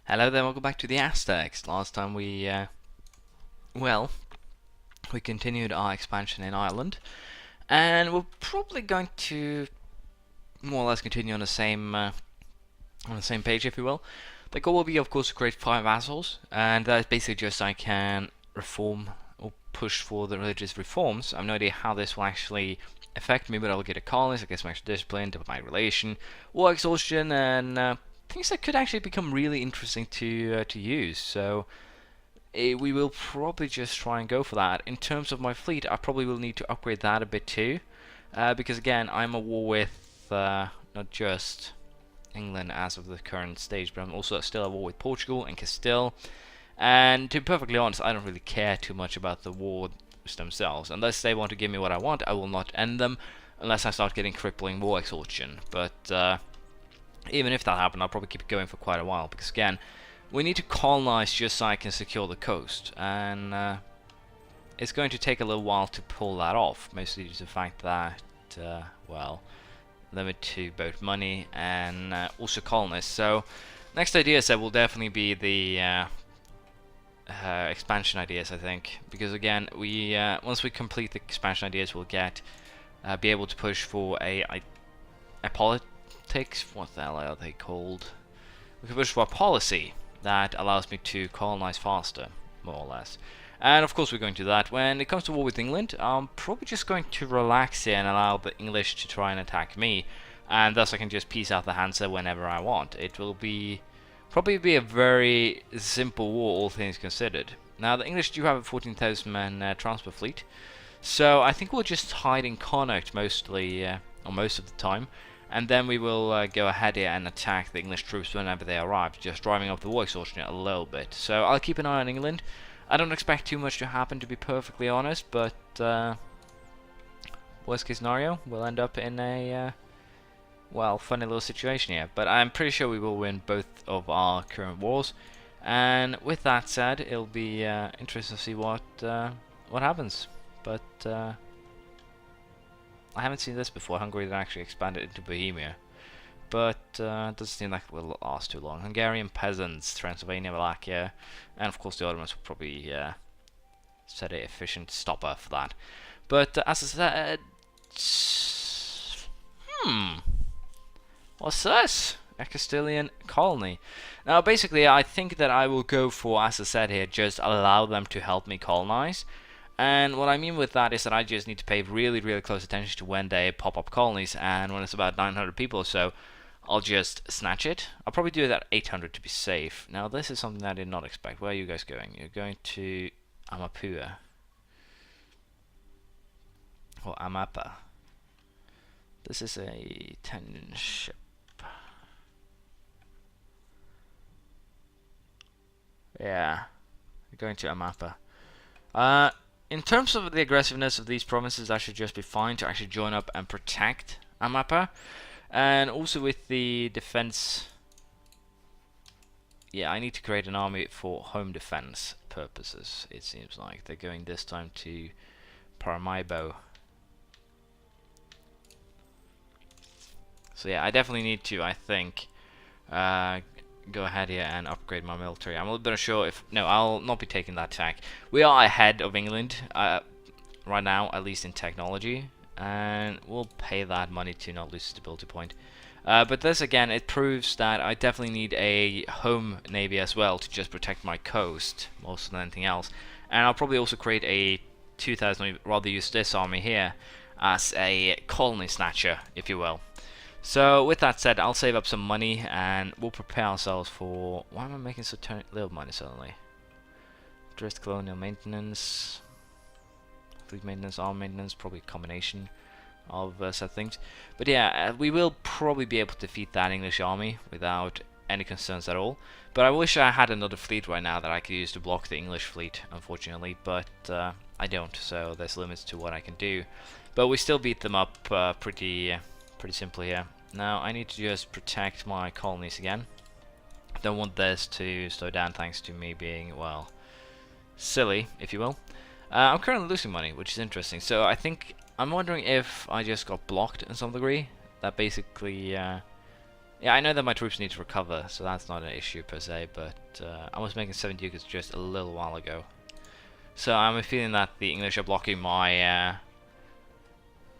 Hello there, welcome back to the Aztecs. Last time well, we continued our expansion in Ireland, and we're probably going to more or less continue on the same page, if you will. The goal will be, of course, to create 5 vassals, and that's basically just so I can reform or push for the religious reforms. I have no idea how this will actually affect me, but I'll get a colonist, I guess some extra discipline, diplomatic relation, war exhaustion, and things that could actually become really interesting to use. So we will probably just try and go for that. In terms of my fleet, I probably will need to upgrade that a bit too, because again, I'm at war with not just England as of the current stage, but I'm also still at war with Portugal and Castille. And to be perfectly honest, I don't really care too much about the wars themselves. Unless they want to give me what I want, I will not end them unless I start getting crippling war exhaustion. But even if that happened, I'll probably keep it going for quite a while, because again, we need to colonize just so I can secure the coast, and it's going to take a little while to pull that off, mostly due to the fact that, well, limit to both money and also colonists. So, next idea set will definitely be the expansion ideas, I think, because again, we once we complete the expansion ideas, we'll get be able to push for a politics. What the hell are they called? We can push for a policy that allows me to colonize faster, more or less. And of course we're going to do that. When it comes to war with England, I'm probably just going to relax here and allow the English to try and attack me, and thus I can just piece out the Hansa whenever I want. It will probably be a very simple war, all things considered. Now the English do have a 14,000 man transport fleet, so I think we'll just hide in Connaught mostly, or most of the time. And then we will go ahead here and attack the English troops whenever they arrive, just driving up the war exhaustion a little bit. So I'll keep an eye on England. I don't expect too much to happen, to be perfectly honest, but worst case scenario, we'll end up in a well, funny little situation here. But I'm pretty sure we will win both of our current wars. And with that said, it'll be interesting to see what happens. But I haven't seen this before. Hungary actually expanded into Bohemia, but it doesn't seem like it will last too long. Hungarian peasants, Transylvania, Wallachia, and of course the Ottomans will probably set an efficient stopper for that. But as I said, what's this? A Castilian colony. Now basically I think that I will go for, as I said here, just allow them to help me colonize. And what I mean with that is that I just need to pay really, really close attention to when they pop up colonies, and when it's about 900 people or so, I'll just snatch it. I'll probably do it at 800 to be safe. Now this is something I did not expect. Where are you guys going? You're going to Amapua. Or Amapa. This is a 10 ship. Yeah, you're going to Amapa. In terms of the aggressiveness of these provinces, that should just be fine to actually join up and protect Amapa. And also with the defense, yeah, I need to create an army for home defense purposes, it seems like. They're going this time to Paramaribo. So yeah, I definitely need to, I think, go ahead here and upgrade my military. I'm a little bit unsure if... No, I'll not be taking that attack. We are ahead of England right now, at least in technology, and we'll pay that money to not lose stability point. But this again, it proves that I definitely need a home navy as well to just protect my coast more than anything else. And I'll probably also create a 2000, rather use this army here as a colony snatcher, if you will. So with that said, I'll save up some money and we'll prepare ourselves for... Why am I making so little money suddenly? Just colonial maintenance, fleet maintenance, arm maintenance, probably a combination of said things. But yeah, we will probably be able to defeat that English army without any concerns at all. But I wish I had another fleet right now that I could use to block the English fleet, unfortunately. But I don't, so there's limits to what I can do. But we still beat them up pretty simply here. Now I need to just protect my colonies again. Don't want this to slow down thanks to me being, well, silly, if you will. I'm currently losing money, which is interesting. So I think, I'm wondering if I just got blocked in some degree. That basically Yeah, I know that my troops need to recover, so that's not an issue per se, but I was making 7 ducats just a little while ago. So I'm feeling that the English are blocking my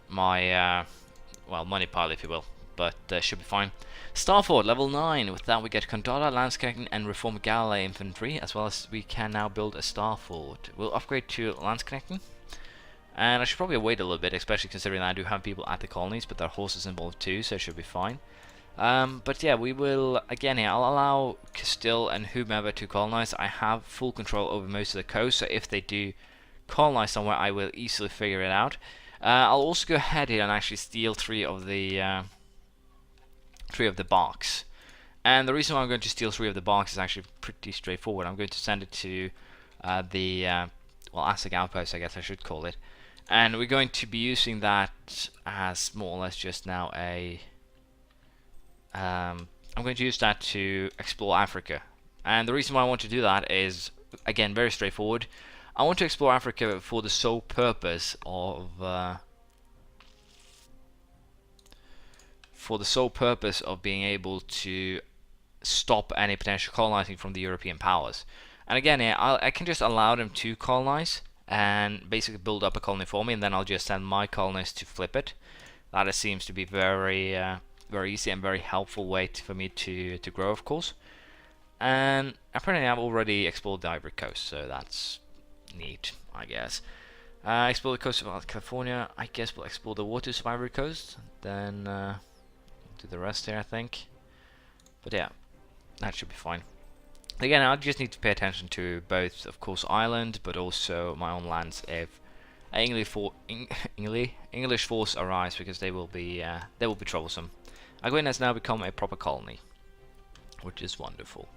well, money pile, if you will, but should be fine. Starfort, level 9. With that, we get Condora, Lance Connecting, and Reform Galley Infantry, as well as we can now build a Starfort. We'll upgrade to Lance Connecting, and I should probably wait a little bit, especially considering that I do have people at the colonies, but there are horses involved too, so it should be fine. But yeah, we will, again here, I'll allow Castille and whomever to colonize. I have full control over most of the coast, so if they do colonize somewhere, I will easily figure it out. I'll also go ahead here and actually steal three of the barks. And the reason why I'm going to steal 3 of the barks is actually pretty straightforward. I'm going to send it to the well, Aztec outpost, I guess I should call it. And we're going to be using that as more or less just now a I'm going to use that to explore Africa. And the reason why I want to do that is, again, very straightforward. I want to explore Africa for the sole purpose of being able to stop any potential colonizing from the European powers. And again, yeah, I can just allow them to colonize and basically build up a colony for me, and then I'll just send my colonists to flip it. That seems to be very very easy and very helpful way for me to grow, of course. And apparently I've already explored the Ivory Coast, so that's neat, I guess. Explore the coast of California. I guess we'll explore the waters of Ivory Coast, then do the rest here, I think. But yeah, that should be fine. Again, I just need to pay attention to both, of course, Ireland, but also my own lands if English force arrives, because they will be troublesome. Aguin has now become a proper colony, which is wonderful.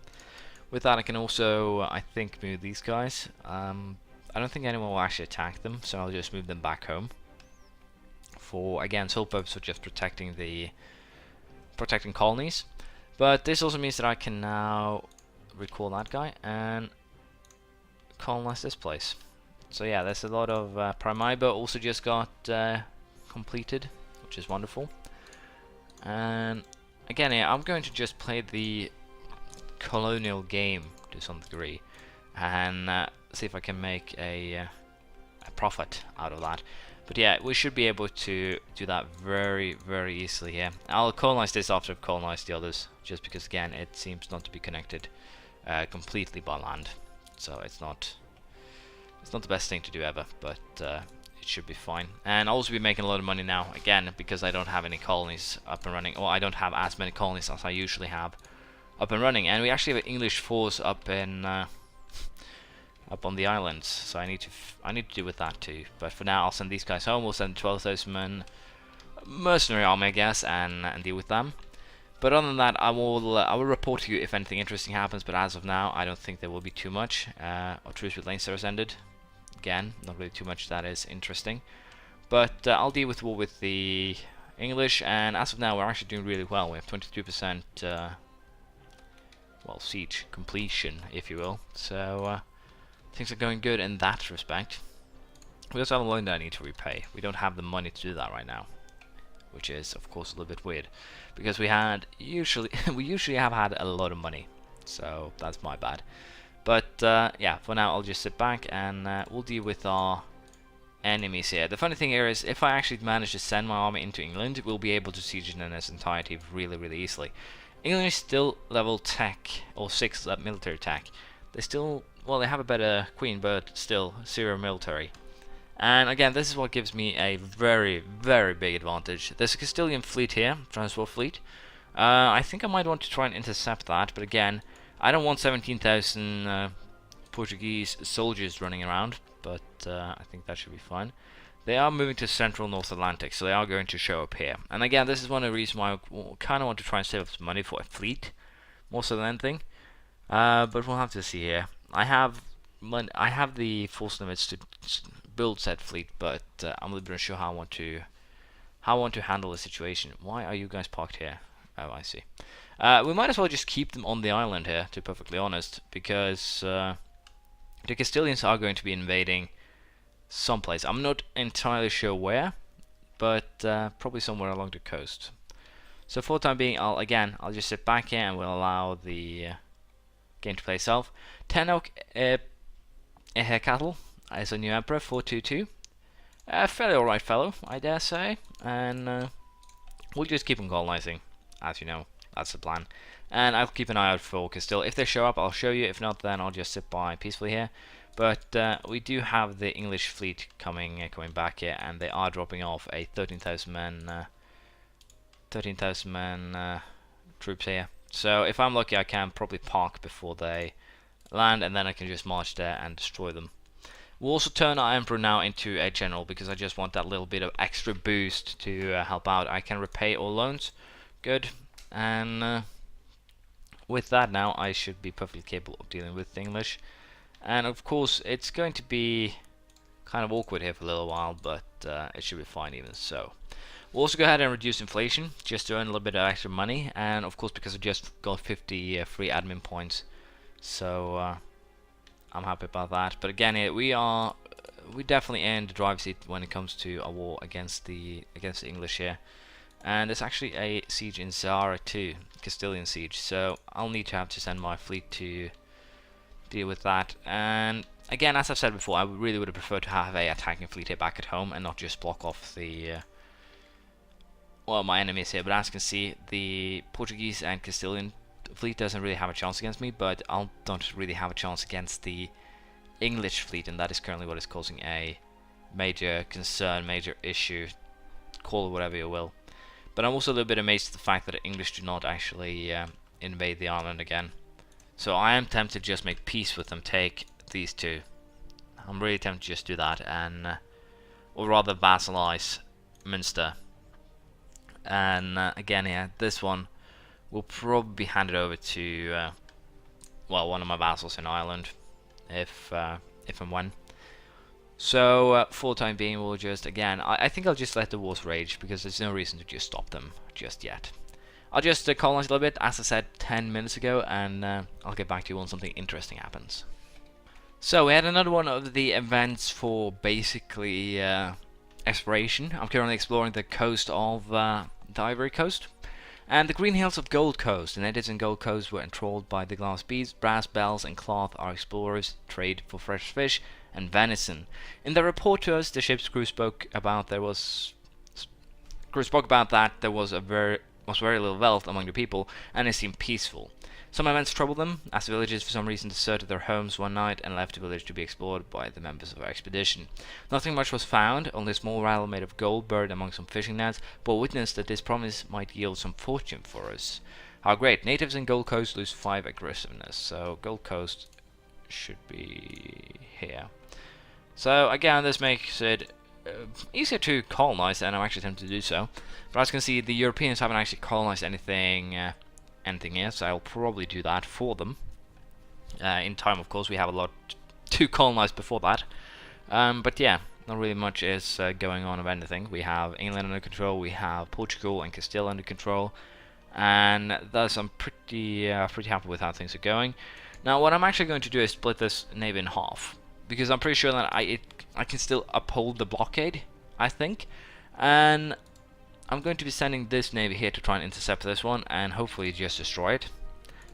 With that, I can also, I think, move these guys. I don't think anyone will actually attack them, so I'll just move them back home. For, again, sole purpose of just protecting colonies. But this also means that I can now recall that guy and colonize this place. So yeah, there's a lot of Primaiba also just got completed, which is wonderful. And again, yeah, I'm going to just play the colonial game to some degree and see if I can make a profit out of that. But yeah, we should be able to do that very, very easily here. I'll colonize this after I've colonized the others, just because again it seems not to be connected completely by land, so it's not the best thing to do ever, but it should be fine. And I'll also be making a lot of money now, again, because I don't have any colonies up and running, or I don't have as many colonies as I usually have up and running. And we actually have an English force up in up on the islands, so I need to deal with that too. But for now, I'll send these guys home. We'll send 12,000 men mercenary army, I guess, and deal with them. But other than that, I will report to you if anything interesting happens. But as of now, I don't think there will be too much. Our truce with Leinster has ended. Again, not really too much that is interesting. But I'll deal with war with the English, and as of now, we're actually doing really well. We have 22% well, siege completion, if you will. So things are going good in that respect. We also have a loan that I need to repay. We don't have the money to do that right now, which is, of course, a little bit weird, because we usually have had a lot of money, so that's my bad. But yeah, for now I'll just sit back and we'll deal with our enemies here. The funny thing here is, if I actually manage to send my army into England, we'll be able to siege it in its entirety really, really easily. England is still level tech, or 6 military tech. They still, well, they have a better queen, but still 0 military. And again, this is what gives me a very, very big advantage. There's a Castilian fleet here, transport fleet. I think I might want to try and intercept that, but again, I don't want 17,000 Portuguese soldiers running around, but I think that should be fine. They are moving to central North Atlantic, so they are going to show up here. And again, this is one of the reasons why I kind of want to try and save up some money for a fleet, more so than anything. But we'll have to see here. I have the force limits to build said fleet, but I'm a little bit unsure how I want to handle the situation. Why are you guys parked here? Oh, I see. We might as well just keep them on the island here, to be perfectly honest, because the Castilians are going to be invading someplace. I'm not entirely sure where, but probably somewhere along the coast. So for the time being, I'll just sit back here and we'll allow the game to play itself. Tenok Cattle is a new emperor, 422. A fairly alright fellow, I dare say. And we'll just keep on colonizing, as you know. That's the plan. And I'll keep an eye out for Castille. If they show up, I'll show you. If not, then I'll just sit by peacefully here. But we do have the English fleet coming back here, and they are dropping off a 13,000 men troops here. So if I'm lucky, I can probably park before they land, and then I can just march there and destroy them. We'll also turn our emperor now into a general, because I just want that little bit of extra boost to help out. I can repay all loans. Good. And with that now, I should be perfectly capable of dealing with the English. And of course, it's going to be kind of awkward here for a little while, but it should be fine even so. We'll also go ahead and reduce inflation, just to earn a little bit of extra money. And of course, because I just got 50 free admin points, so I'm happy about that. But again, we definitely in the driver's seat when it comes to a war against the English here. And there's actually a siege in Zara too, Castilian siege. So I'll need to have to send my fleet to deal with that. And again, as I've said before, I really would have preferred to have a attacking fleet here back at home and not just block off the my enemies here. But as you can see, the Portuguese and Castilian fleet doesn't really have a chance against me, but I don't really have a chance against the English fleet, and that is currently what is causing a major concern, major issue, call it whatever you will. But I'm also a little bit amazed at the fact that the English do not actually invade the island again. So I am tempted to just make peace with them, take these two. I'm really tempted to just do that, and or rather vassalize Munster. And again, here, this one will probably be handed over to well, one of my vassals in Ireland, if and when. So for the time being, we'll just again, I think I'll just let the wars rage, because there's no reason to just stop them just yet. I'll just colonize a little bit, as I said 10 minutes ago, and I'll get back to you when something interesting happens. So we had another one of the events for basically exploration. I'm currently exploring the coast of the Ivory Coast. And the green hills of Gold Coast. The natives in Gold Coast were enthralled by the glass beads, brass bells, and cloth. Our explorers trade for fresh fish and venison. In their report to us, the ship's crew spoke about that there was very little wealth among the people, and it seemed peaceful. Some events troubled them, as the villagers for some reason deserted their homes one night and left the village to be explored by the members of our expedition. Nothing much was found, only a small rattle made of gold buried among some fishing nets, but witnessed that this promise might yield some fortune for us. How great! Natives in Gold Coast lose 5 aggressiveness, so Gold Coast should be here. So again, this makes it easier to colonize, and I'm actually tempted to do so. But as you can see, the Europeans haven't actually colonized anything here, so I'll probably do that for them. In time, of course, we have a lot to colonize before that. But yeah, not really much is going on of anything. We have England under control, we have Portugal and Castile under control, and thus I'm pretty happy with how things are going. Now, what I'm actually going to do is split this navy in half, because I'm pretty sure that I can still uphold the blockade, I think, and I'm going to be sending this navy here to try and intercept this one and hopefully just destroy it,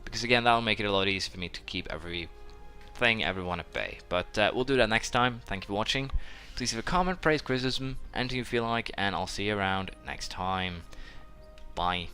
because again, that'll make it a lot easier for me to keep everyone at bay. But we'll do that next time. Thank you for watching. Please leave a comment, praise, criticism, anything you feel like, and I'll see you around next time. Bye.